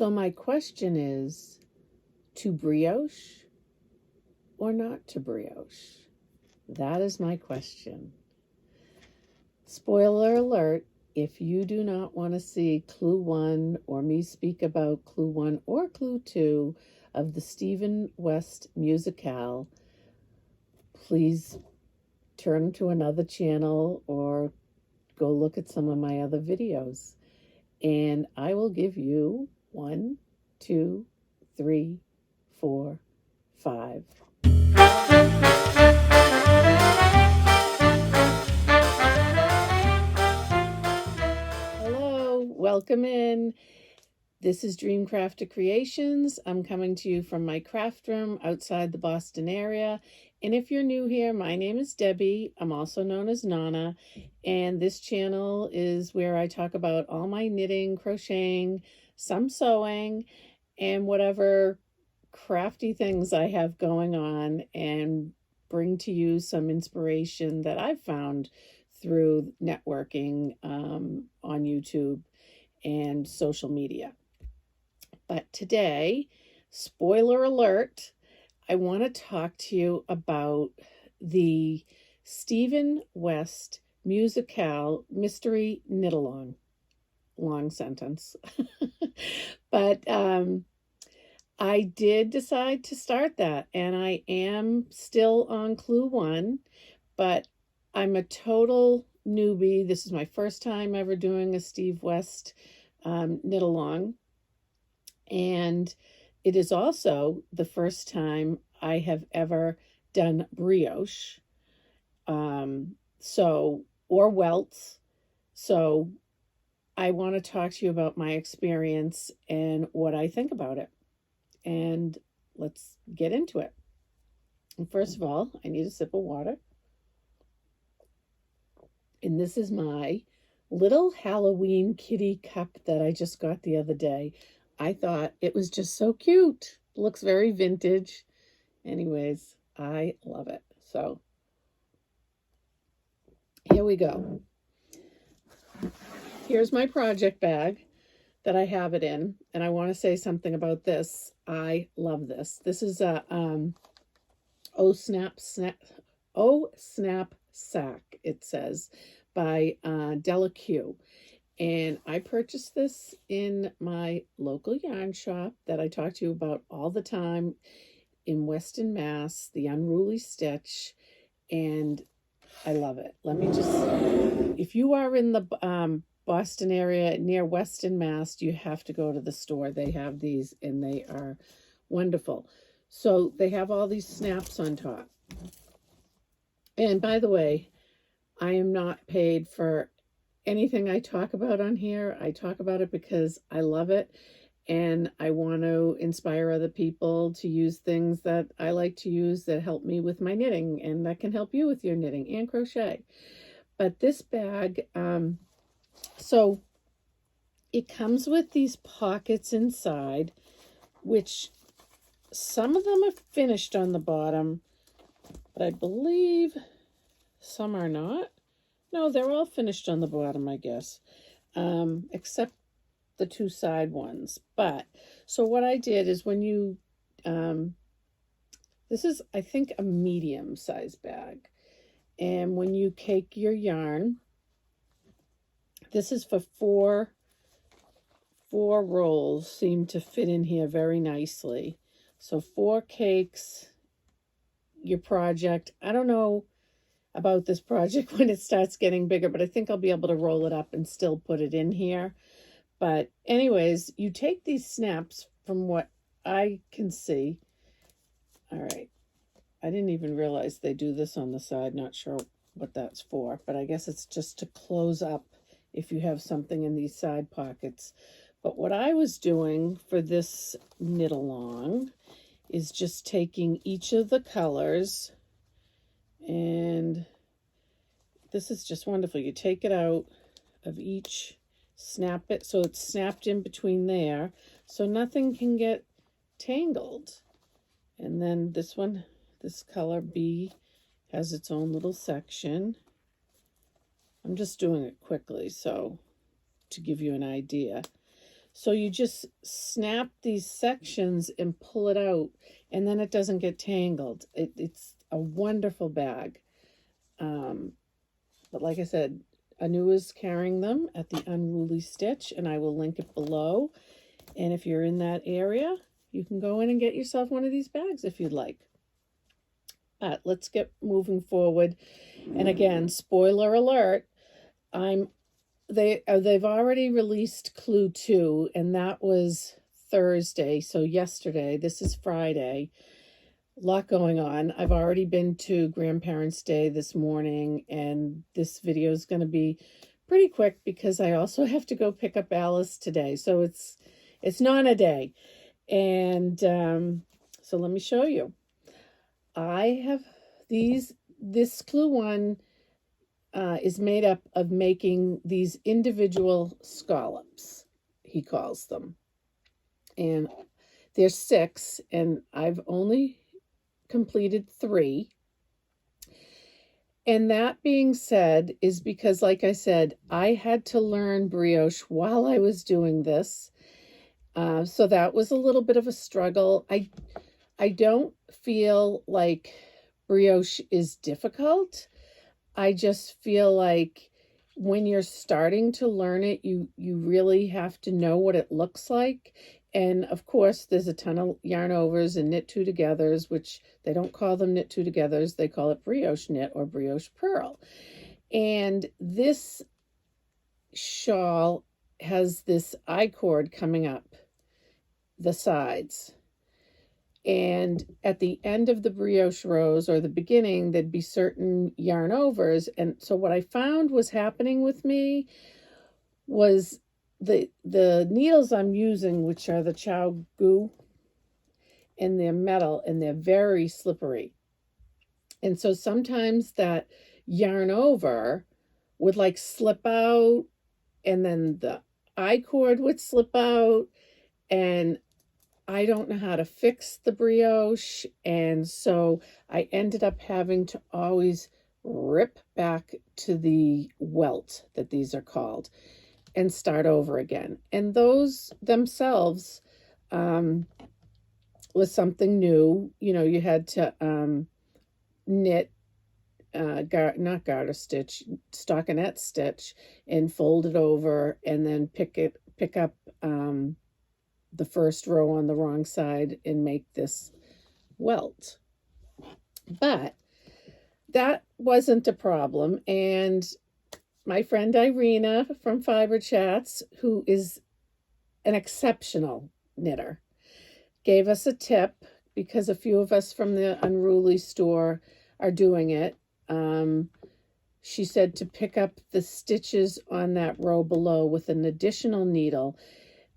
So my question is, to brioche or not to brioche? That is my question. Spoiler alert, if you do not want to see Clue 1 or me speak about Clue 1 or Clue 2 of the Stephen West MusiKal, please turn to another channel or go look at some of my other videos. And I will give you 1, 2, 3, 4, 5. Hello, welcome in. This is Dreamcrafter Creations. I'm coming to you from my craft room outside the Boston area. And if you're new here, my name is Debbie. I'm also known as Nana. And this channel is where I talk about all my knitting, crocheting, some sewing, and whatever crafty things I have going on, and bring to you some inspiration that I've found through networking on YouTube and social media. But today, spoiler alert, I want to talk to you about the Stephen West MusiKal Mystery Knit-Along. Long sentence. But I did decide to start that, and I am still on Clue 1, but I'm a total newbie. This is my first time ever doing a Steve West knit-along. And it is also the first time I have ever done brioche, or welts. So I want to talk to you about my experience and what I think about it. And let's get into it. And first of all, I need a sip of water. And this is my little Halloween kitty cup that I just got the other day. I thought it was just so cute. It looks very vintage. Anyways, I love it. So here we go. Here's my project bag that I have it in. And I want to say something about this. I love this. This is a Oh Snap Sack, it says, by Della Q. And I purchased this in my local yarn shop that I talk to you about all the time in Weston, Mass, the Unruly Stitch, and I love it. Let me just, if you are in the Boston area near Weston, Mass, you have to go to the store. They have these, and they are wonderful. So they have all these snaps on top. And by the way, I am not paid for anything I talk about on here. I talk about it because I love it, and I want to inspire other people to use things that I like to use that help me with my knitting, and that can help you with your knitting and crochet. But this bag, so it comes with these pockets inside, which some of them are finished on the bottom, but I believe some are not. No, they're all finished on the bottom, I guess, except the two side ones. But, so what I did is when you, this is, I think, a medium size bag. And when you cake your yarn, this is for four rolls, seem to fit in here very nicely. So 4 cakes, your project. I don't know about this project when it starts getting bigger, but I think I'll be able to roll it up and still put it in here. But anyways, you take these snaps from what I can see. All right. I didn't even realize they do this on the side. Not sure what that's for, but I guess it's just to close up if you have something in these side pockets. But what I was doing for this knit along is just taking each of the colors, and this is just wonderful. You take it out of each, snap it so it's snapped in between there so nothing can get tangled. And then this one, this color B, has its own little section. I'm just doing it quickly so to give you an idea. So you just snap these sections and pull it out, and then it doesn't get tangled. It's a wonderful bag. Um, but like I said, Anu is carrying them at the Unruly Stitch, and I will link it below. And if you're in that area, you can go in and get yourself one of these bags if you'd like. But let's get moving forward. And again, spoiler alert, they've already released Clue 2, and that was Thursday. So yesterday, this is Friday. A lot going on. I've already been to Grandparents' Day this morning, and this video is going to be pretty quick because I also have to go pick up Alice today. So it's not a day. And so let me show you. I have this Clue 1 is made up of making these individual scallops, he calls them. And there's 6, and I've only completed 3. And that being said is because, like I said, I had to learn brioche while I was doing this. So that was a little bit of a struggle. I don't feel like brioche is difficult. I just feel like when you're starting to learn it, you really have to know what it looks like. And of course, there's a ton of yarn overs and knit two togethers, which they don't call them knit two togethers. They call it brioche knit or brioche purl. And this shawl has this I-cord coming up the sides. And at the end of the brioche rows, or the beginning, there'd be certain yarn overs. And so what I found was happening with me was the needles I'm using, which are the Chow Goo, and they're metal, and they're very slippery. And so sometimes that yarn over would like slip out, and then the I-cord would slip out, and I don't know how to fix the brioche, and so I ended up having to always rip back to the welt that these are called and start over again. And those themselves was something new. You know, you had to knit, not garter stitch, stockinette stitch, and fold it over, and then pick up the first row on the wrong side and make this welt. But that wasn't a problem. And my friend Irina from Fiber Chats, who is an exceptional knitter, gave us a tip because a few of us from the Unruly store are doing it. She said to pick up the stitches on that row below with an additional needle,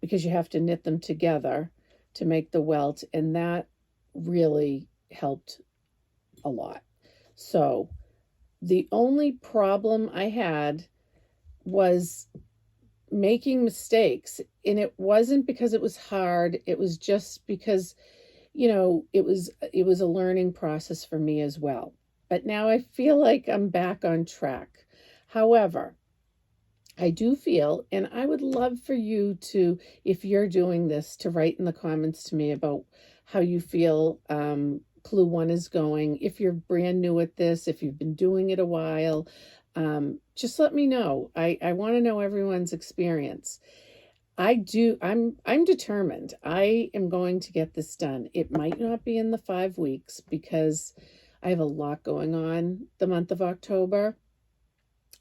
because you have to knit them together to make the welt, and that really helped a lot. So the only problem I had was making mistakes, and it wasn't because it was hard. It was just because, you know, it was a learning process for me as well. But now I feel like I'm back on track. However, I do feel, and I would love for you to, if you're doing this, to write in the comments to me about how you feel Clue 1 is going. If you're brand new at this, if you've been doing it a while, just let me know. I want to know everyone's experience. I'm determined. I am going to get this done. It might not be in the 5 weeks because I have a lot going on the month of October.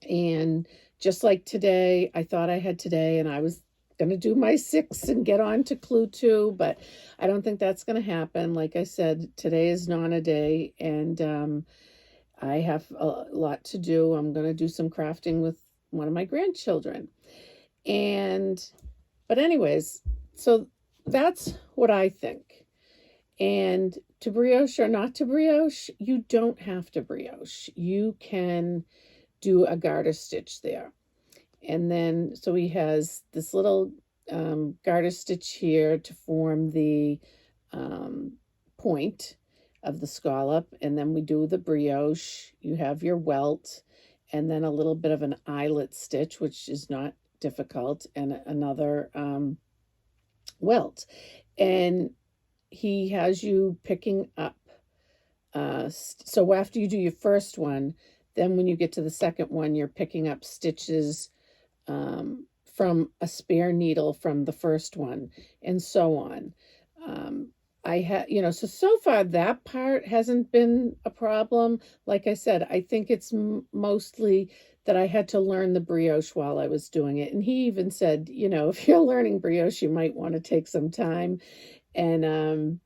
And just like today, I thought I had today, and I was going to do my 6 and get on to Clue 2, but I don't think that's going to happen. Like I said, today is Nana Day, and I have a lot to do. I'm going to do some crafting with one of my grandchildren. But anyways, so that's what I think. And to brioche or not to brioche, you don't have to brioche. You can do a garter stitch there. And then, so he has this little garter stitch here to form the point of the scallop. And then we do the brioche. You have your welt, and then a little bit of an eyelet stitch, which is not difficult, and another welt. And he has you picking up. So after you do your first one, then when you get to the second one, you're picking up stitches from a spare needle from the first one, and so on. Um, I had, so far that part hasn't been a problem. Like I said, I think it's mostly that I had to learn the brioche while I was doing it. And he even said, if you're learning brioche, you might want to take some time and,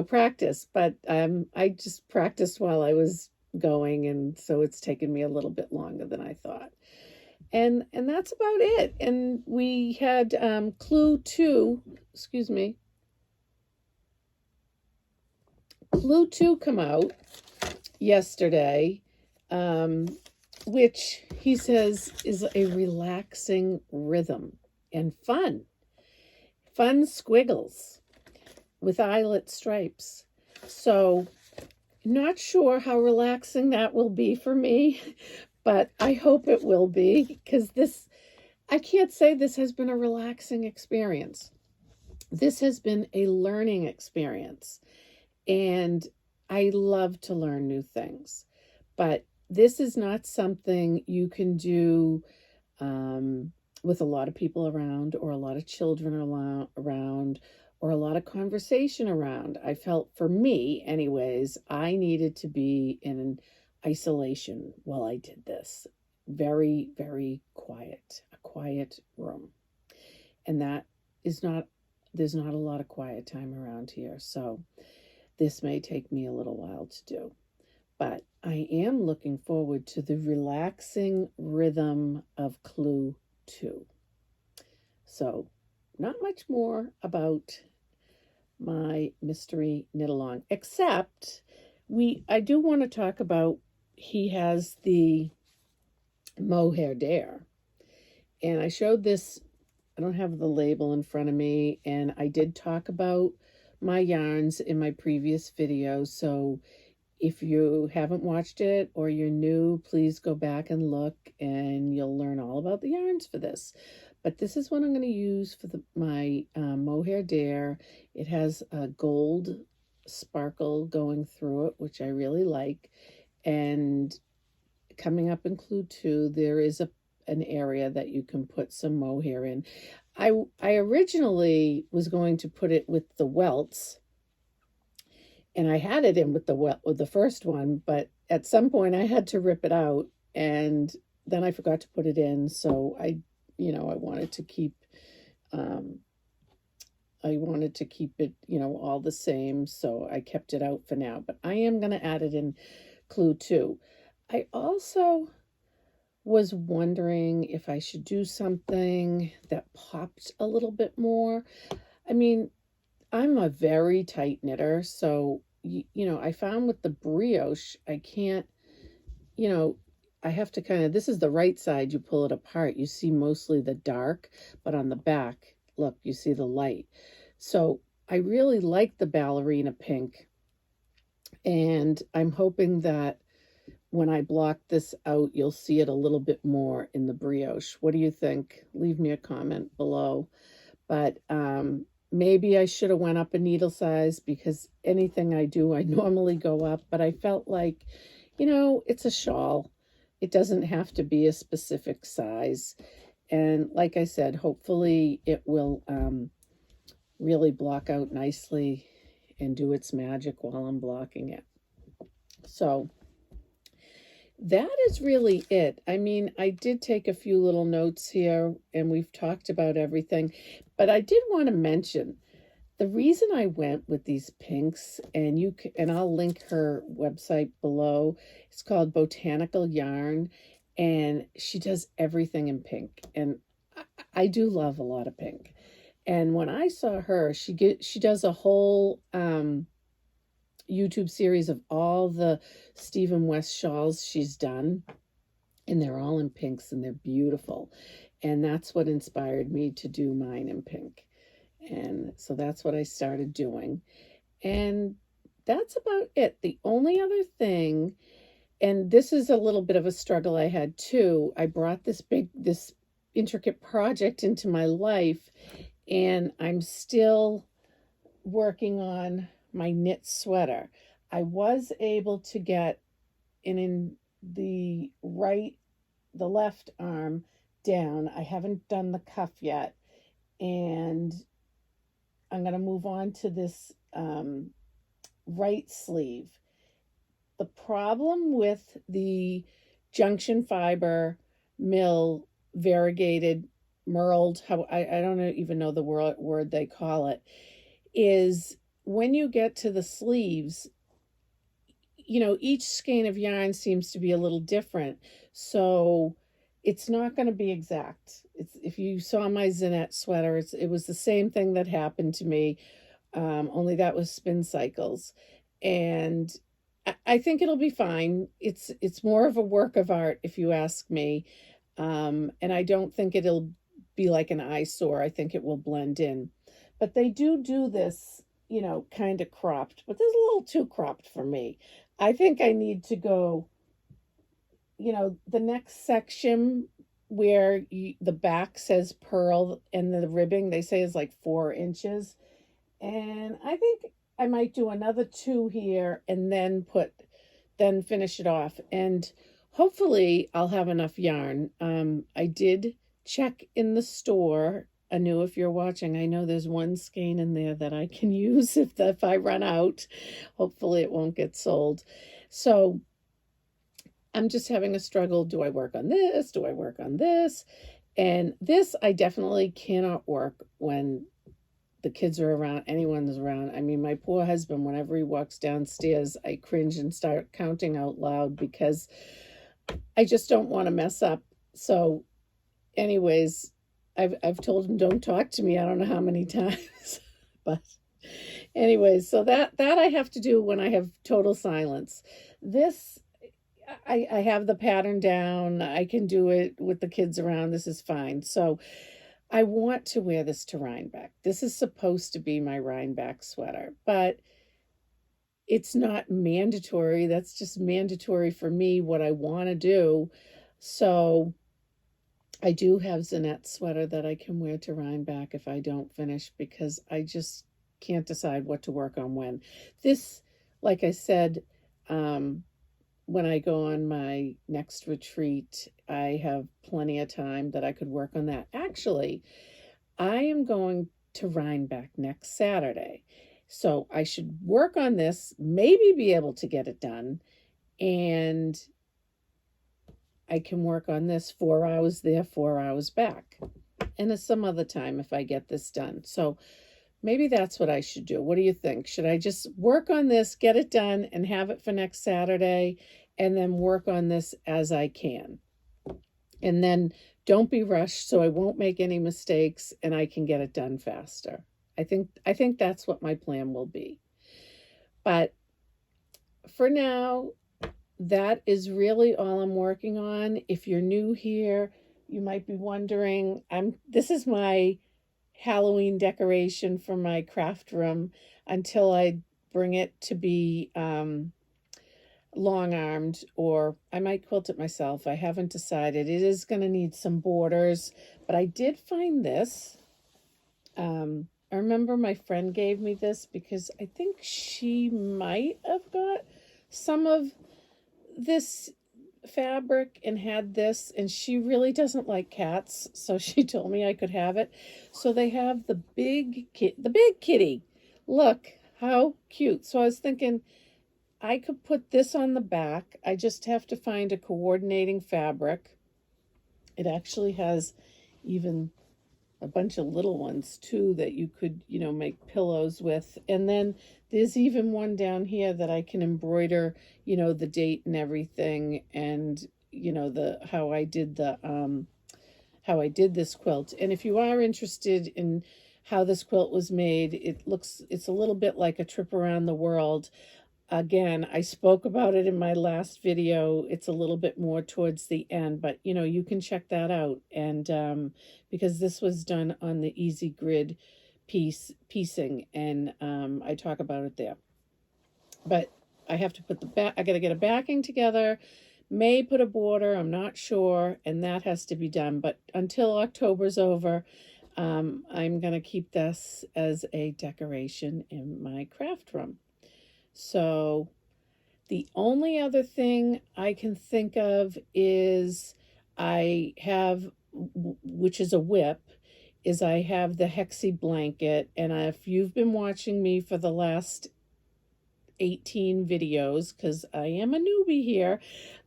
practice. But I just practiced while I was going, and so it's taken me a little bit longer than I thought. And that's about it. And we had Clue 2, excuse me, Clue 2 come out yesterday, which he says is a relaxing rhythm and fun squiggles with eyelet stripes. So not sure how relaxing that will be for me, but I hope it will be, because I can't say this has been a relaxing experience. This has been a learning experience, and I love to learn new things, but this is not something you can do with a lot of people around, or a lot of children around, or a lot of conversation around. I felt, for me anyways, I needed to be in isolation while I did this. Very, very quiet, a quiet room. And there's not a lot of quiet time around here. So this may take me a little while to do. But I am looking forward to the relaxing rhythm of Clue 2. So not much more about my mystery knit along, except I do want to talk about, he has the mohair dare, and I showed this. I don't have the label in front of me, and I did talk about my yarns in my previous video. So if you haven't watched it, or you're new, please go back and look, and you'll learn all about the yarns for this. But this is what I'm going to use for my mohair dare. It has a gold sparkle going through it, which I really like. And coming up in Clue 2, there is an area that you can put some mohair in. I originally was going to put it with the welts, and I had it in with the first one, but at some point I had to rip it out, and then I forgot to put it in. So I wanted to keep it, all the same. So I kept it out for now, but I am going to add it in Clue 2. I also was wondering if I should do something that popped a little bit more. I mean, I'm a very tight knitter, so I found with the brioche, I can't, I have to kind of, this is the right side, you pull it apart, you see mostly the dark, but on the back, look, you see the light. So I really like the ballerina pink, and I'm hoping that when I block this out, you'll see it a little bit more in the brioche. What do you think? Leave me a comment below. But maybe I should have went up a needle size, because anything I do, I normally go up. But I felt like, it's a shawl. It doesn't have to be a specific size. And like I said, hopefully it will really block out nicely and do its magic while I'm blocking it. So that is really it. I mean, I did take a few little notes here, and we've talked about everything, but I did want to mention the reason I went with these pinks, and I'll link her website below. It's called Botanical Yarn, and she does everything in pink, and I do love a lot of pink. And when I saw her, she does a whole YouTube series of all the Stephen West shawls she's done, and they're all in pinks, and they're beautiful. And that's what inspired me to do mine in pink. And so that's what I started doing. And that's about it. The only other thing, and this is a little bit of a struggle I had too, I brought this intricate project into my life, and I'm still working on my knit sweater. I was able to get in the left arm down. I haven't done the cuff yet, and I'm going to move on to this right sleeve. The problem with the junction fiber mill variegated merled, how I don't even know the word they call it, is when you get to the sleeves, each skein of yarn seems to be a little different. So it's not going to be exact. It's, if you saw my Zinette sweater, it was the same thing that happened to me, only that was spin cycles. And I think it'll be fine. It's more of a work of art, if you ask me. And I don't think it'll be like an eyesore. I think it will blend in. But they do this, kind of cropped, but this is a little too cropped for me. I think I need to go, the next section where the back says pearl and the ribbing, they say is like 4 inches. And I think I might do another 2 here and then finish it off. And hopefully I'll have enough yarn. I did check in the store. Anu, if you're watching, I know there's one skein in there that I can use if I run out. Hopefully it won't get sold. So I'm just having a struggle. Do I work on this? Do I work on this? And this I definitely cannot work when the kids are around, anyone's around. I mean, my poor husband, whenever he walks downstairs, I cringe and start counting out loud because I just don't want to mess up. So anyways, I've told him don't talk to me. I don't know how many times. But anyways, so that I have to do when I have total silence. This I have the pattern down. I can do it with the kids around. This is fine. So I want to wear this to Rhinebeck. This is supposed to be my Rhinebeck sweater, but it's not mandatory. That's just mandatory for me, what I want to do. So I do have Zinette's sweater that I can wear to Rhinebeck if I don't finish, because I just can't decide what to work on when. This, like I said, when I go on my next retreat, I have plenty of time that I could work on that. Actually, I am going to Rhinebeck next Saturday. So I should work on this, maybe be able to get it done. And I can work on this 4 hours there, 4 hours back. And some other time if I get this done. So maybe that's what I should do. What do you think? Should I just work on this, get it done, and have it for next Saturday, and then work on this as I can? And then don't be rushed so I won't make any mistakes and I can get it done faster. I think that's what my plan will be. But for now, that is really all I'm working on. If you're new here, you might be wondering, this is my Halloween decoration for my craft room until I bring it to be long-armed, or I might quilt it myself. I haven't decided. It is going to need some borders, but I did find this. I remember my friend gave me this because I think she might have got some of this fabric and had this, and she really doesn't like cats, so she told me I could have it. So they have the big kitty. Look how cute. So I was thinking I could put this on the back. I just have to find a coordinating fabric. It actually has even a bunch of little ones too that you could, make pillows with. And then there's even one down here that I can embroider, the date and everything, and how I did this quilt. And if you are interested in how this quilt was made, it's a little bit like a trip around the world. Again, I spoke about it in my last video. It's a little bit more towards the end, but you can check that out. And because this was done on the Easy Grid piecing, and I talk about it there. But I have to put I got to get a backing together, may put a border, I'm not sure, and that has to be done. But until October's over, I'm going to keep this as a decoration in my craft room. So the only other thing I can think of is I have, which is a whip, is I have the Hexi blanket. And if you've been watching me for the last 18 videos, because I am a newbie here,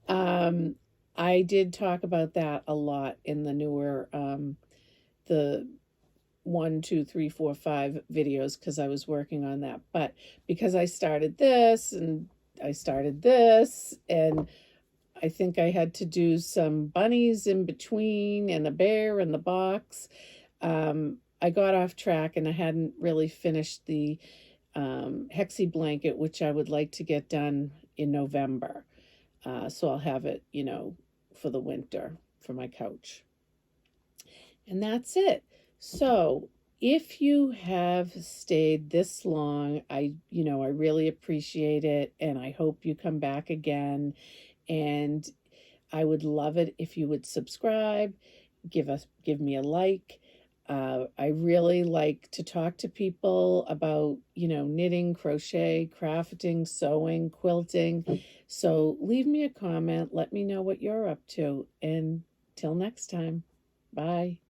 I did talk about that a lot in the newer, the 1, 2, 3, 4, 5 videos, because I was working on that. But because I started this and I started this, and I think I had to do some bunnies in between and a bear in the box, I got off track and I hadn't really finished the Hexi blanket, which I would like to get done in November. So I'll have it, for the winter for my couch. And that's it. So if you have stayed this long, I really appreciate it, and I hope you come back again. And I would love it if you would subscribe, give me a like. I really like to talk to people about, knitting, crochet, crafting, sewing, quilting. So leave me a comment. Let me know what you're up to. And till next time, bye.